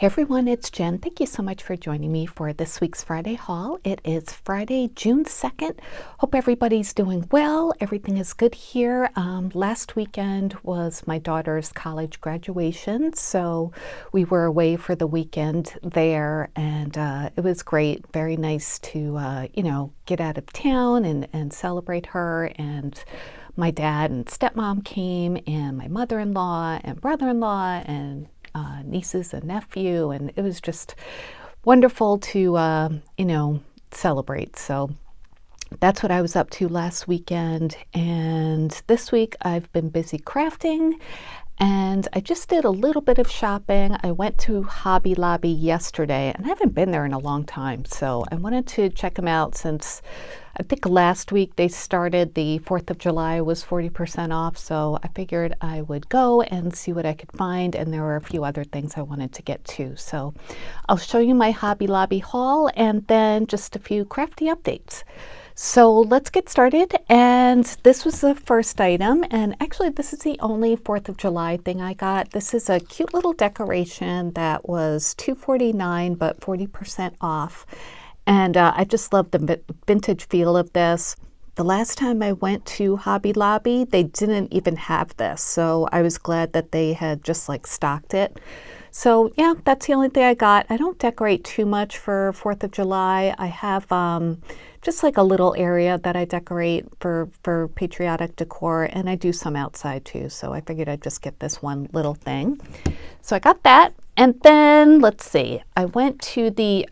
Hey everyone, it's Jen. Thank you so much for joining me for this week's Friday haul. It is Friday, June 2nd. Hope everybody's doing well. Everything is good here. Last weekend was my daughter's college graduation, so we were away for the weekend there, and it was great. Very nice to, get out of town and celebrate her. And my dad and stepmom came, and my mother-in-law and brother-in-law and nieces and nephew, and it was just wonderful to celebrate. So that's what I was up to last weekend, and this week I've been busy crafting, and I just did a little bit of shopping. I went to Hobby Lobby yesterday, and I haven't been there in a long time, so I wanted to check them out since I think last week they started the 4th of July was 40% off, so I figured I would go and see what I could find, and there were a few other things I wanted to get to. So I'll show you my Hobby Lobby haul and then just a few crafty updates. So let's get started, and this was the first item, and actually this is the only 4th of July thing I got. This is a cute little decoration that was $2.49 but 40% off. And I just love the vintage feel of this. The last time I went to Hobby Lobby, they didn't even have this. So I was glad that they had just like stocked it. So yeah, that's the only thing I got. I don't decorate too much for 4th of July. I have just like a little area that I decorate for patriotic decor, and I do some outside too. So I figured I'd just get this one little thing. So I got that. And then let's see, I went to the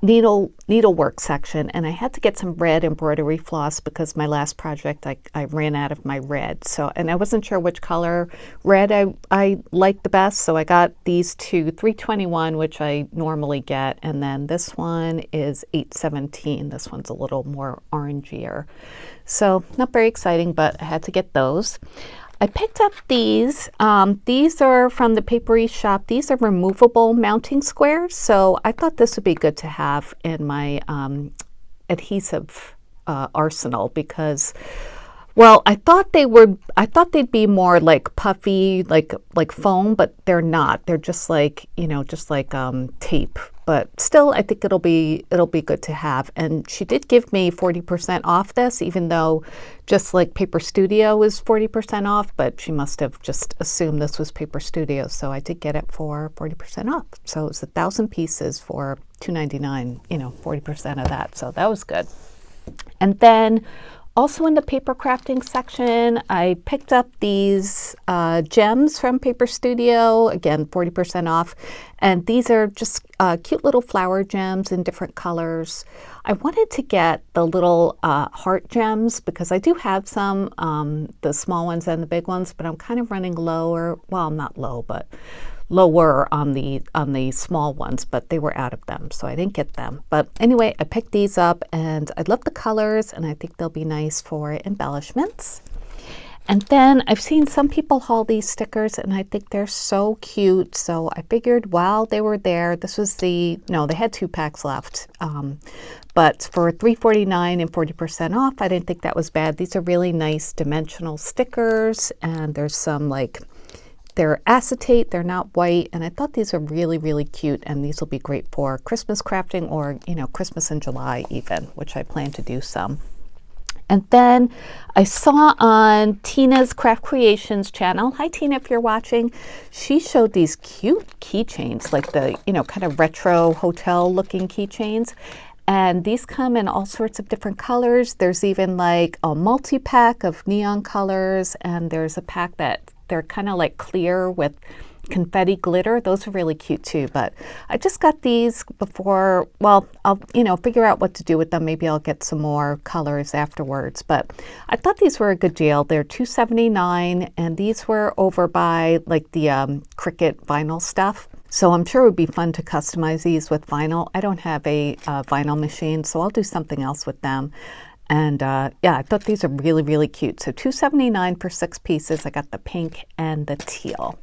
needlework section, and I had to get some red embroidery floss because my last project I ran out of my red. So, and I wasn't sure which color red I liked the best, so I got these two, 321, which I normally get, and then this one is 817. This one's a little more orangier. So not very exciting, but I had to get those. I picked up these. These are from the Papery shop. These are removable mounting squares, so I thought this would be good to have in my adhesive arsenal because, well, I thought they'd be more like puffy, like foam, but they're not. They're just like tape. But still, I think it'll be good to have. And she did give me 40% off this, even though just like Paper Studio was 40% off, but she must have just assumed this was Paper Studio. So I did get it for 40% off. So it was 1,000 pieces for $2.99, 40% of that. So that was good. And then also in the paper crafting section, I picked up these gems from Paper Studio, again, 40% off. And these are just cute little flower gems in different colors. I wanted to get the little heart gems because I do have some, the small ones and the big ones, but I'm kind of running lower. Well, not low, but lower on the small ones, but they were out of them, so I didn't get them. But anyway, I picked these up, and I love the colors, and I think they'll be nice for embellishments. And then I've seen some people haul these stickers, and I think they're so cute. So I figured while they were there, this was they had 2 packs left. But for $3.49 and 40% off, I didn't think that was bad. These are really nice dimensional stickers, and there's some they're acetate, they're not white, and I thought these are really, really cute, and these will be great for Christmas crafting or, Christmas in July even, which I plan to do some. And then I saw on Tina's Craft Creations channel, hi Tina if you're watching, she showed these cute keychains, like the, kind of retro hotel looking keychains. And these come in all sorts of different colors. There's even like a multi-pack of neon colors, and there's a pack that they're kind of like clear with confetti glitter. Those are really cute too, but I just got these before, well, I'll, figure out what to do with them. Maybe I'll get some more colors afterwards, but I thought these were a good deal. They're $2.79, and these were over by like the Cricut vinyl stuff. So I'm sure it would be fun to customize these with vinyl. I don't have a vinyl machine, so I'll do something else with them. And yeah, I thought these are really, really cute. So $2.79 for 6 pieces. I got the pink and the teal.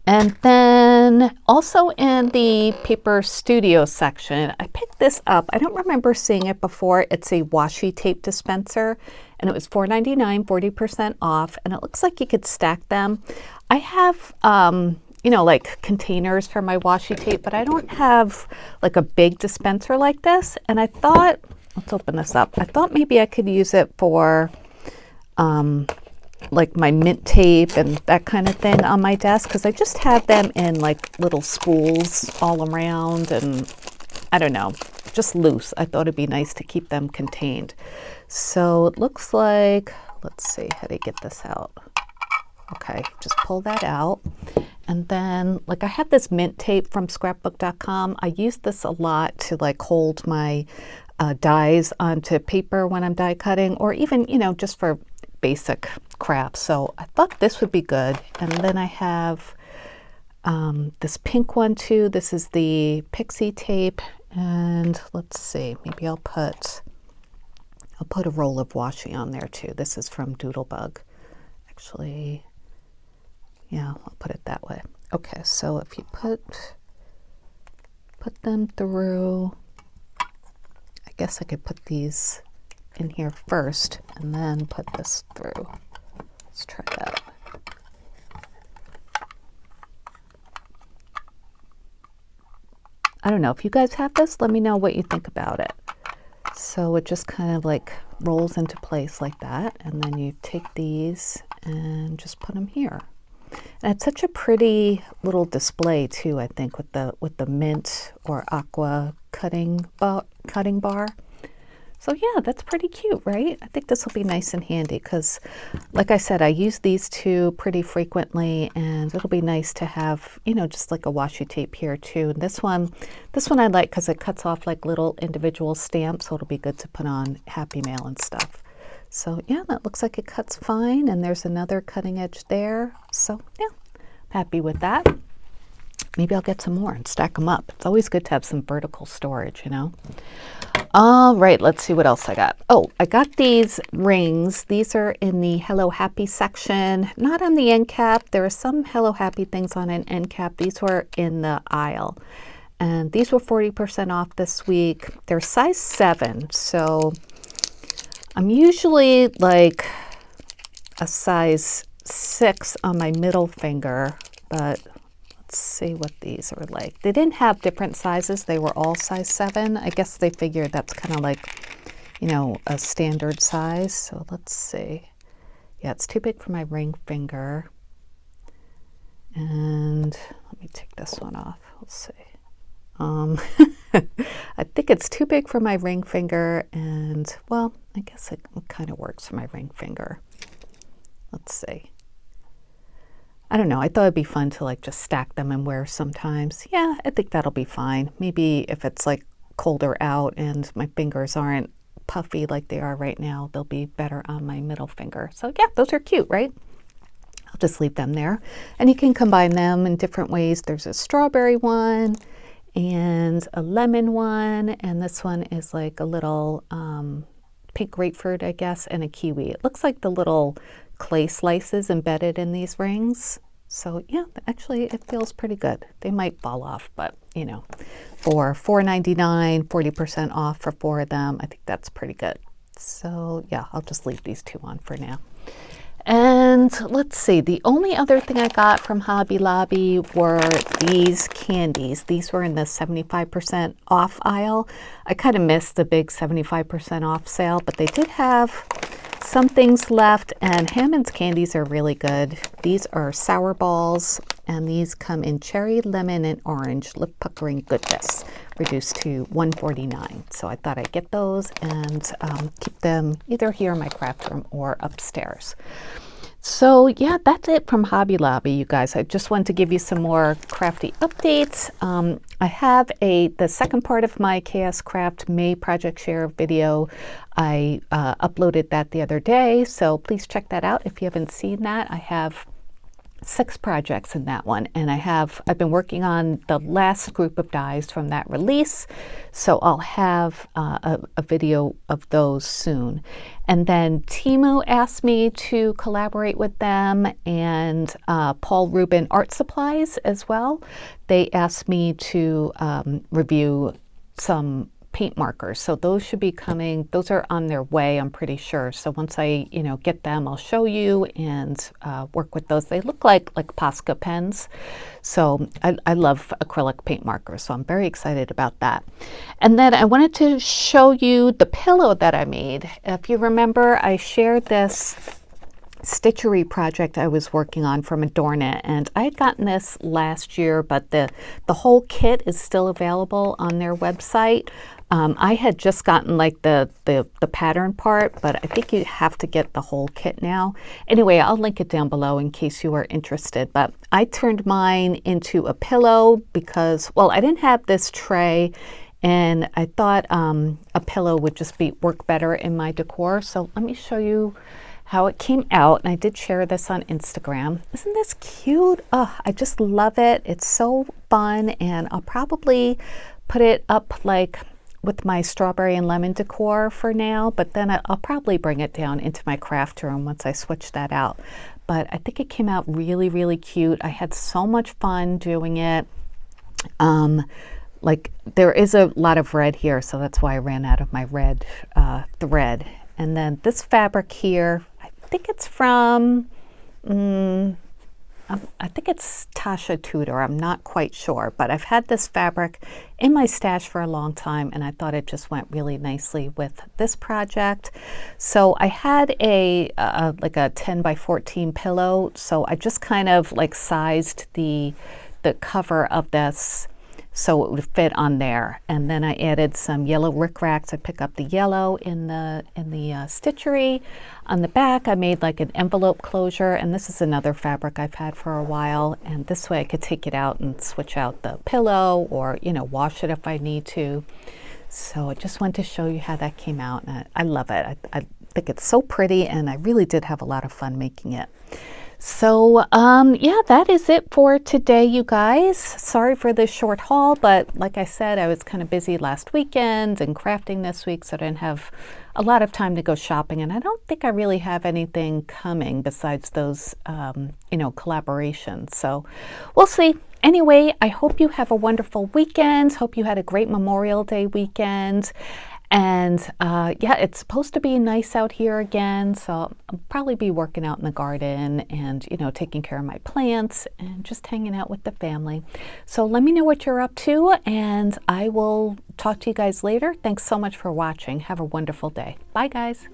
And then also in the Paper Studio section, I picked this up. I don't remember seeing it before. It's a washi tape dispenser, and it was $4.99, 40% off, and it looks like you could stack them. I have you know, like containers for my washi tape, but I don't have like a big dispenser like this. And I thought, let's open this up. I thought maybe I could use it for like my mint tape and that kind of thing on my desk, because I just have them in like little spools all around, and I don't know, just loose. I thought it'd be nice to keep them contained. So it looks like, let's see, how do you get this out? Okay, just pull that out. And then, like, I have this mint tape from scrapbook.com. I use this a lot to like hold my dies onto paper when I'm die cutting, or even, you know, just for basic crafts. So I thought this would be good. And then I have this pink one too. This is the pixie tape. And let's see, maybe I'll put a roll of washi on there too. This is from Doodlebug. Actually, yeah, I'll put it that way. Okay, so if you put them through, I guess I could put these in here first and then put this through. Let's try that. I don't know if you guys have this, let me know what you think about it. So it just kind of like rolls into place like that, and then you take these and just put them here. And it's such a pretty little display too, I think, with the mint or aqua cutting bar. So yeah, that's pretty cute, right? I think this will be nice and handy because, like I said, I use these two pretty frequently, and it'll be nice to have, you know, just like a washi tape here too. And this one I like because it cuts off like little individual stamps, so it'll be good to put on Happy Mail and stuff. So yeah, that looks like it cuts fine, and there's another cutting edge there. So yeah, I'm happy with that. Maybe I'll get some more and stack them up. It's always good to have some vertical storage, you know. All right, let's see what else I got. Oh, I got these rings. These are in the Hello Happy section, not on the end cap. There are some Hello Happy things on an end cap. These were in the aisle, and these were 40% off this week. They're size 7, so I'm usually like a size 6 on my middle finger, but let's see what these are like. They didn't have different sizes. They were all size 7. I guess they figured that's kind of like, you know, a standard size. So let's see. Yeah, it's too big for my ring finger. And let me take this one off. Let's see. I think it's too big for my ring finger, and well, I guess it kind of works for my ring finger. Let's see. I don't know. I thought it'd be fun to like just stack them and wear sometimes. Yeah, I think that'll be fine. Maybe if it's like colder out and my fingers aren't puffy like they are right now, they'll be better on my middle finger. So yeah, those are cute, right? I'll just leave them there. And you can combine them in different ways. There's a strawberry one and a lemon one, and this one is like a little pink grapefruit, I guess, and a kiwi. It looks like the little clay slices embedded in these rings. So yeah, actually it feels pretty good. They might fall off, but you know, for $4.99, 40% off for 4 of them, I think that's pretty good. So yeah, I'll just leave these 2 on for now. And let's see, the only other thing I got from Hobby Lobby were these candies. These were in the 75% off aisle. I kind of missed the big 75% off sale, but they did have some things left, and Hammond's candies are really good. These are sour balls, and these come in cherry, lemon, and orange, lip puckering goodness, reduced to $1.49. So I thought I'd get those and keep them either here in my craft room or upstairs. So yeah, that's it from Hobby Lobby, you guys. I just wanted to give you some more crafty updates. I have the second part of my Chaos Craft May Project Share video. I uploaded that the other day, so please check that out if you haven't seen that. I have 6 projects in that one, and I've been working on the last group of dies from that release, so I'll have a video of those soon. And then Temu asked me to collaborate with them, and Paul Rubin Art Supplies as well. They asked me to review some paint markers. So those should be coming, those are on their way, I'm pretty sure. So once I, get them, I'll show you and work with those. They look like Posca pens. So I love acrylic paint markers, so I'm very excited about that. And then I wanted to show you the pillow that I made. If you remember, I shared this stitchery project I was working on from Adorn It, and I had gotten this last year, but the whole kit is still available on their website. I had just gotten like the pattern part, but I think you have to get the whole kit now. Anyway, I'll link it down below in case you are interested. But I turned mine into a pillow because, well, I didn't have this tray, and I thought a pillow would just work better in my decor. So let me show you how it came out, and I did share this on Instagram. Isn't this cute? Oh, I just love it. It's so fun, and I'll probably put it up like with my strawberry and lemon decor for now, but then I'll probably bring it down into my craft room once I switch that out. But I think it came out really, really cute. I had so much fun doing it. Like there is a lot of red here, so that's why I ran out of my red thread. And then this fabric here, I think it's from, I think it's Tasha Tudor. I'm not quite sure, but I've had this fabric in my stash for a long time, and I thought it just went really nicely with this project. So I had like a 10 by 14 pillow, so I just kind of like sized the cover of this so it would fit on there. And then I added some yellow rickrack to pick up the yellow in the stitchery. On the back, I made like an envelope closure, and this is another fabric I've had for a while. And this way I could take it out and switch out the pillow, or wash it if I need to. So I just wanted to show you how that came out, and I love it. I think it's so pretty, and I really did have a lot of fun making it. So yeah, that is it for today, you guys. Sorry for this short haul, but like I said, I was kind of busy last weekend and crafting this week, so I didn't have a lot of time to go shopping, and I don't think I really have anything coming besides those collaborations. So we'll see. Anyway, I hope you have a wonderful weekend. Hope you had a great Memorial Day weekend. And yeah, it's supposed to be nice out here again, so I'll probably be working out in the garden and, taking care of my plants and just hanging out with the family. So let me know what you're up to, and I will talk to you guys later. Thanks so much for watching. Have a wonderful day. Bye, guys.